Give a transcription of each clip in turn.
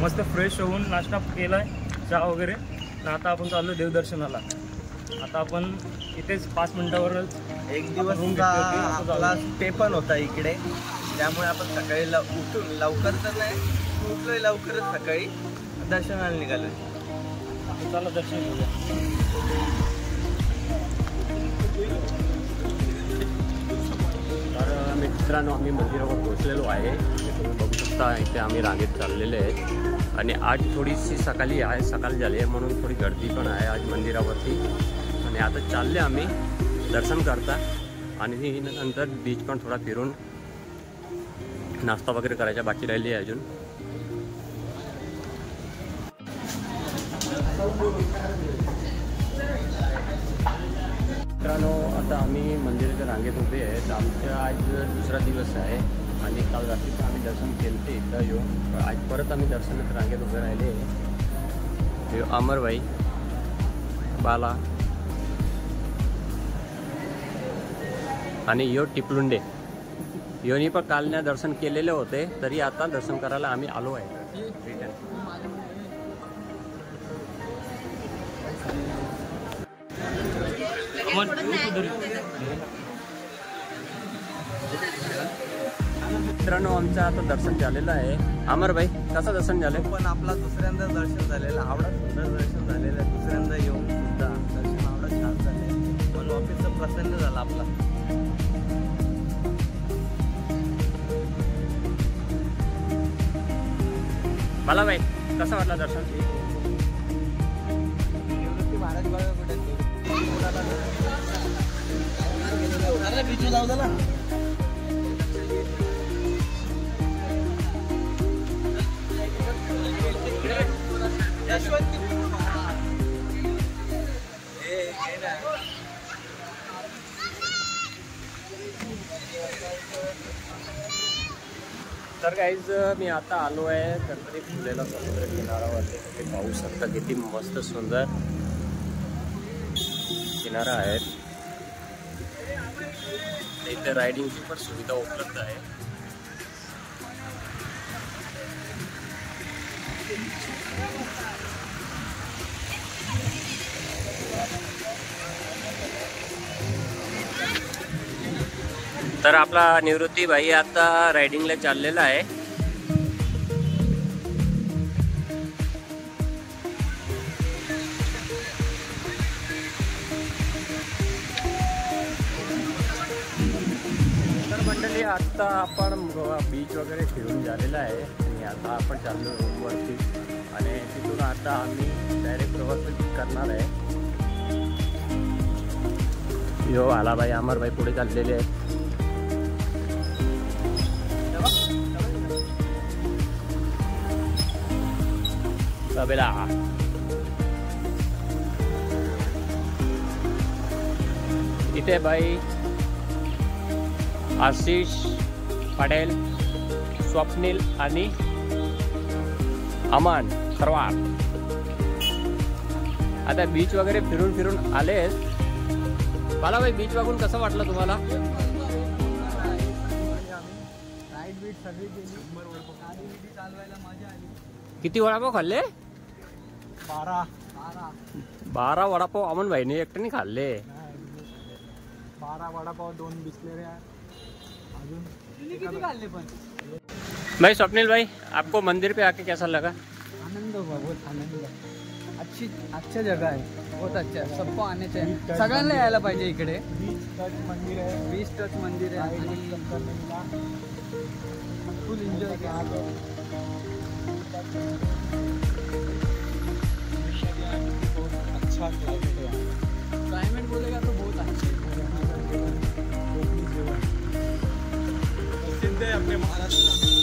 मस्त फ्रेश होऊन नाश्ता केला आहे, चहा वगैरे. आणि आता आपण चाललो देवदर्शनाला. आता आपण इथेच 5 मिनिटावरच एक दिवस आपला स्टे पण होता इकडे, त्यामुळे आपण सकाळी उठून लवकर तर नाही उठलोय, लवकरच सकाळी दर्शनाला निघालोय. चला दर्शन घेऊया. तर मित्रांनो आम्ही मंदिरावर पोहोचलेलो आहे. तुम्ही बघू शकता इथे आम्ही रांगेत चाललेले आहेत. आणि आज थोडीशी सकाळी आहे, सकाळ झाली आहे म्हणून थोडी गर्दी पण आहे आज मंदिरावरती. आणि आता चालले आम्ही दर्शन करता आणि नंतर बीच पण थोडा फिरून नाश्ता वगैरे करायचा बाकी राहिली आहे अजून. मित्रांनो आता आम्ही मंदिराच्या रांगेत उभे आहेत. आमच्या आज दुसरा दिवस आहे आणि काल रात्री आम्ही दर्शन केलं ते इथं येऊन. आज परत आम्ही दर्शनात रांगेत उभे राहिले. अमरभाई, बाला आणि यो टिपलुंडे योनी पण कालने दर्शन केलेले होते, तरी आता दर्शन करायला आम्ही आलो आहे रिटर्न. मित्रांनो आमचं आता दर्शन झालेलं आहे. अमरभाई कसं दर्शन झालं? पण आपला दुसऱ्यांदा दर्शन झालेलं, आवडा सुंदर दर्शन झालेलं आहे. दुसऱ्यांदा येऊन सुद्धा दर्शन आवडा छान झाले, पण ऑफिसचा प्रसन्न झाला आपला. मला भाई कसं वाटलं दर्शन? महाराज बाबा कुठे बिचू जाऊ ना. तर गाईज मी आता आलो आहे गणपती फुलेला समुद्र किनाऱ्यावरती. तुम्ही पाहू शकता किती मस्त सुंदर किनारा आहे. इथे रायडिंगची पण सुविधा उपलब्ध आहे. तर आपला निवृत्ती भाई आता रायडिंगला चाललेला आहे. तर मंडळी आता आपण बीच वगैरे फिरून झालेला आहे आणि आता आपण चाललो वरती आणि तिथून आता आम्ही डायरेक्ट प्रवास करणार आहे. यो आला भाई, अमर भाई पुढे चाललेले आहेत. बेला इथे भाई आशिष पटेल, स्वप्नील आणि अमन खरवार आता बीच वगैरे फिरून फिरून आलेत. मला भाई बीच बघून कसं वाटलं तुम्हाला? किती वडापाव खाल्ले? 12 वडापाव अमन भाईने एकट्याने खाल्ले. 12 वडापाव, 2 बिस्लेऱ्या अजून किती खाल्ले पण. भाई स्वप्निल भाई, आपको मंदिर पे आके कैसा लगा? आनंद हुआ, बहुत आनंद. अच्छा जगह है, बहुत अच्छा है. सबको आने चाहिए, सगळ्यांना यायला पाहिजे इकडे. बीच टच मंदिर है, बीच टच मंदिर है. फुल एंजॉय किया. अच्छा क्लाइमेट है. क्लाइमेट बोलेगा तो बहुत अच्छा है. प्रसिद्ध है अपने महाराष्ट्र में.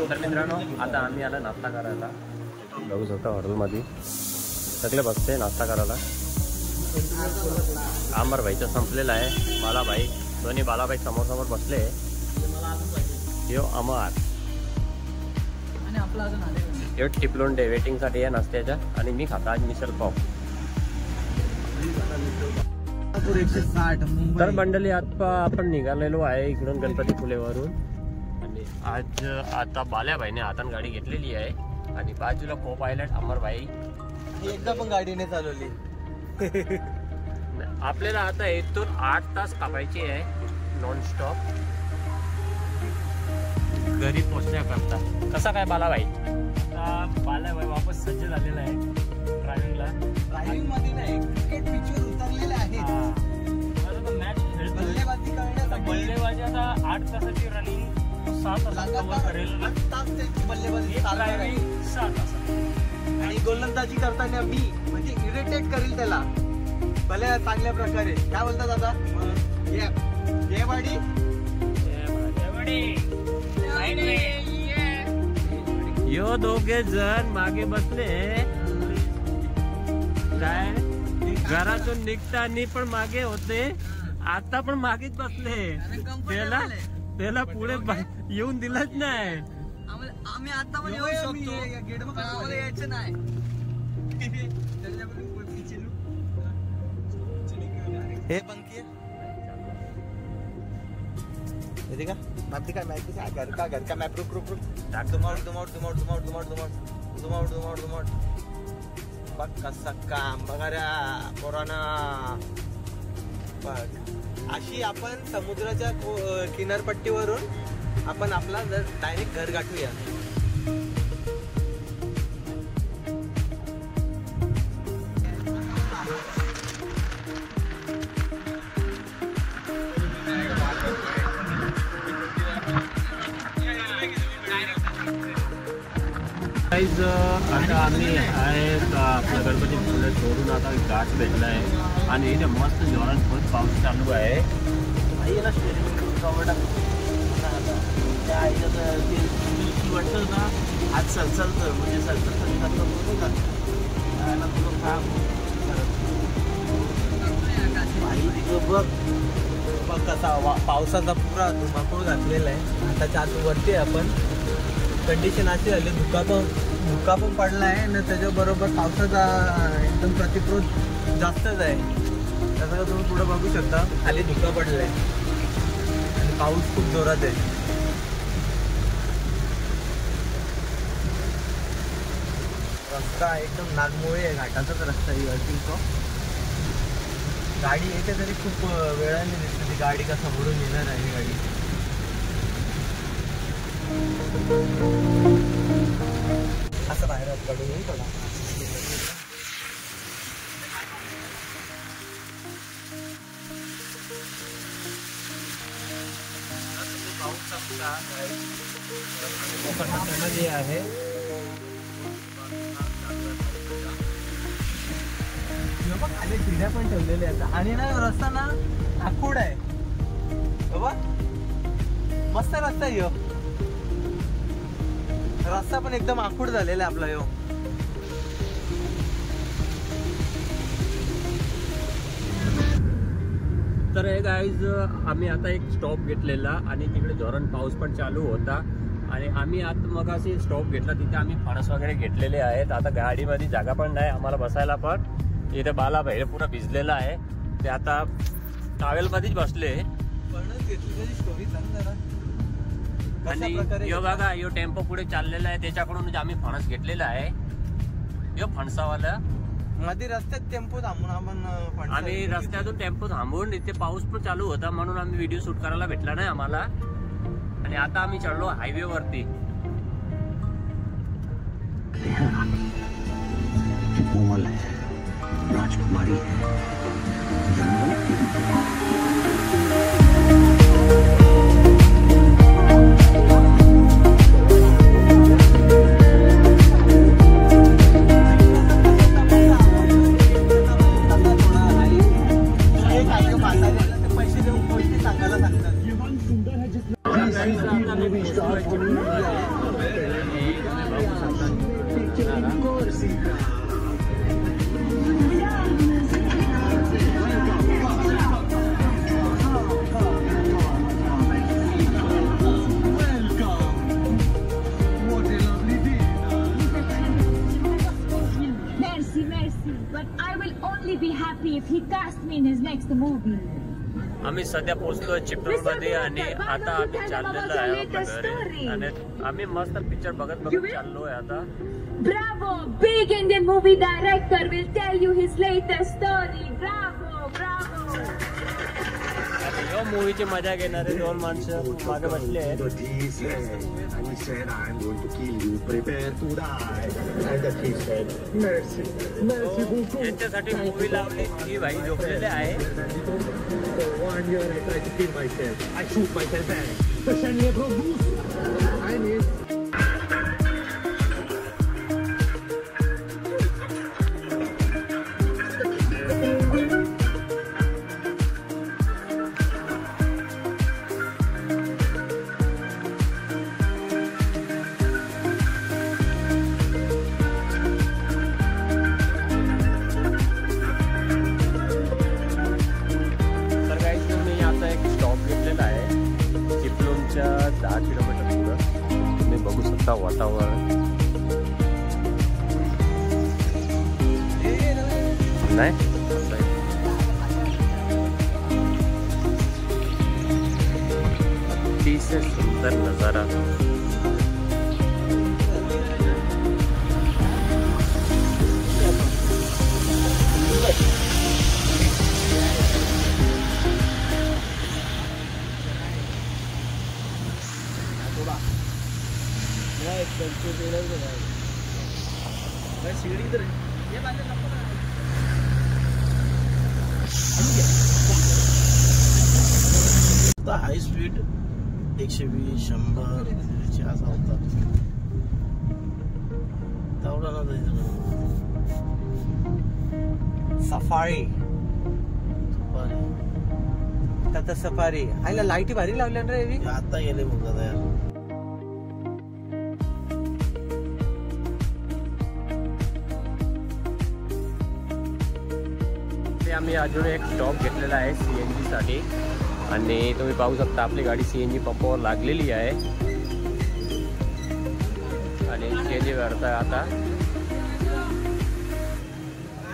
तर मित्रांनो आता आम्ही आला नाश्ता करायला. बघू शकता हॉटेलमध्ये सगळे बसते नाश्ता करायला. आंबर भाईचं संपलेला आहे. बालाभाई, दोन्ही बालाभाई समोर समोर बसले. यो अमर आणि आपला अजून आले यो टिपलोंडे वेटिंगसाठी आहे नाश्त्याच्या आणि मी खाता आज मिसल पाव. सोलापूर 160 मुंबई. तर मंडळी आता आपण निघालेलो आहे इकडून गणपती फुलेवरून. आणि आज आता बाल्याबाईने हातान गाडी घेतलेली आहे आणि बाजूला को पायलट अमरबाई. एकदा पण गाडीने चालवली. आपल्याला आता इथून 8 तास कापायची आहे नॉन स्टॉप घरी पोहोचण्याकरता. कसा काय बालाबाई? आता बालाबाई वापस सज्ज झालेला आहे ड्रायव्हिंगला. ड्रायव्हिंग मध्ये नाही, क्रिकेट पिचवर उतरलेले आहेत. मॅच खेळतो. बल्लेबाजी करण्यासाठी बल्लेबाजी आता 8 तासाची रनिंग 6 तासात कव्हर करेल. 8 तास त्यांची बल्लेबाजी चालणार आहे. ड्रायव्हिंग 6 तासात. आणि गोलंदाजी करताना मी म्हणजे इरिटेट करेल त्याला भले चांगल्या प्रकारे. काय बोलतात दादा? ये बाडी यो दोघे जण मागे बसले काय घरातून निघताना पण मागे होते, आता पण मागेच बसले. त्याला पुढे येऊन दिलंच नाही. आम्ही आता पण येऊ शकतो, पण आम्हाला यायचं नाही. हे पंखी येते का? मॅप दिखा, मॅप दिखा. घर का मॅप. रुक दुमावट. बघ कसा काम बघा रे पोरांना. बघ अशी आपण समुद्राच्या किनारपट्टीवरून आपण आपला डायरेक्ट घर गाठूया. आता आम्ही आहे आपला गणपती फुले सोडून आता घाट भेटला आहे आणि इथे मस्त जोरात खूप पाऊस चालू आहे. आईला वाटतं ना आज सलसलतं म्हणजे बघ कसा पावसाचा पुरा धुमाकूळ घातलेला आहे. आताच्या आत वरती आपण कंडिशन अशी झाली, धुका पण पडला आहे आणि त्याच्याबरोबर पावसाचा एकदम प्रतिक्रोध जास्तच आहे. त्याचा तुम्ही पुढे बघू शकता खाली धुका पडला आहे आणि पाऊस खूप जोरात आहे. रस्ता एकदम नागमोळी आहे, घाटाचाच रस्ता आहे. गाडी येते तरी खूप वेळाने दिसते ती गाडी का समोरून येणार आहे ही गाडी. असं बाहेर काढून येईल थोडा. जे आहे खाली चिड्या पण ठेवलेल्या आहेत आणि ना रस्ता ना आखूड आहे बाबा. मस्त रस्ता आहे. रस्ता पण एकदम आखूड झालेला आहे आपला यो. तर हे गाईज आम्ही आता एक स्टॉप घेतलेला आणि तिकडे जोरात पाऊस पण चालू होता आणि आम्ही आता मग असे स्टॉप घेतला. तिथे आम्ही फणस वगैरे घेतलेले आहेत. आता गाडीमध्ये जागा पण नाही आम्हाला बसायला. पण इथे बाला बाहेर पुरा भिजलेला आहे, ते आता ट्रॅव्हल मध्येच बसले. आणि यो बघा यो टेम्पो पुढे चाललेला आहे, त्याच्याकडून आम्ही फणस घेतलेला आहे. यो फणसावाला मध्ये रस्त्यात टेम्पो थांबून आम्ही रस्त्यातून टेम्पो थांबून इथे पाऊस पण चालू होता म्हणून आम्ही व्हिडिओ शूट करायला भेटला नाही आम्हाला. आणि आता आम्ही चढलो हायवे वरती. राजकुमारी पैसे देऊन गोष्टी सांगायला सांगतात. only be happy if he cast me in his next movie. आम्ही सध्या पोहोचलोय चिपळूणमध्ये आणि आता आम्ही चाललेलो आहे आपल्या घरी आणि आम्ही मस्त पिक्चर बघत चाललोय आता. Bravo! Big Indian movie director will tell you his latest story. Bravo! Bravo! या मूवीची मजा घेणारे दोन माणसं मागे बसले आहेत. त्यांच्यासाठी मूवी लावली ही भाई झोपलेले आहे. चिपळूणच्या 10 किलोमीटर पुढं तुम्ही बघू शकता वातावरण नाही अतिशय सुंदर नजारा. हाय स्पीड 120 100 असा होता. तेवढा ना सफारी आता सफारी आईला लाईटी भारी लावल्या रे. आता गेले बघा यार. आम्ही अजून एक स्टॉप घेतलेला आहे CNG साठी आणि तुम्ही पाहू शकता आपली गाडी CNG पंपावर लागलेली आहे आणि CNG भरता आता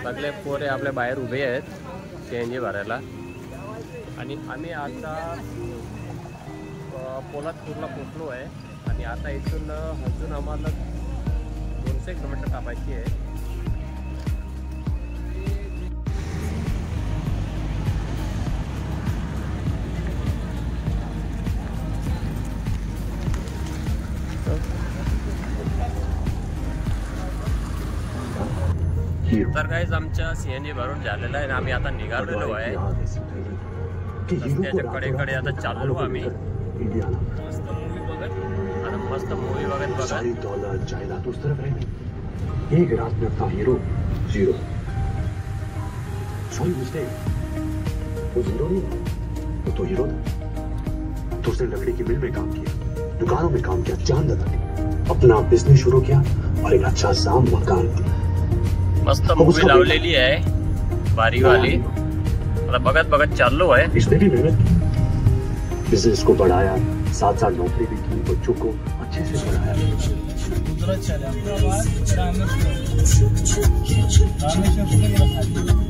सगळे पोरे आपल्या बाहेर उभे आहेत CNG भरायला. आणि आम्ही आता पोलादपूरला पोचलो आहे आणि आता इथून अजून आम्हाला 200 किलोमीटर कापायची आहे. तर काहीच आमच्या CNG भरून झालेला आहे आणि आम्ही आता निघालेलो आहे. रस्त्याच्या कडेकडे आता चाललो आम्ही मस्त मूवी बघत एक रात में अपना हीरो जीरो. सॉरी मिस्टेक, वो जीरो नहीं, वो तो हीरो था. तो उसने लकड़ी की मिल में काम किया, दुकानों में काम किया, चांद लगा दी, अपना बिजनेस शुरू किया और एक अच्छा सा मकान दिया. मस्त मूवी लावलेली आहे बारीवाली. आता बघत बघत चाललो आहे. इसने भी मेहनत की, बिजनेस को बढ़ाया, साथ साथ नौकरी भी की, बच्चों को अच्छे से पढ़ाया. रामेश्वर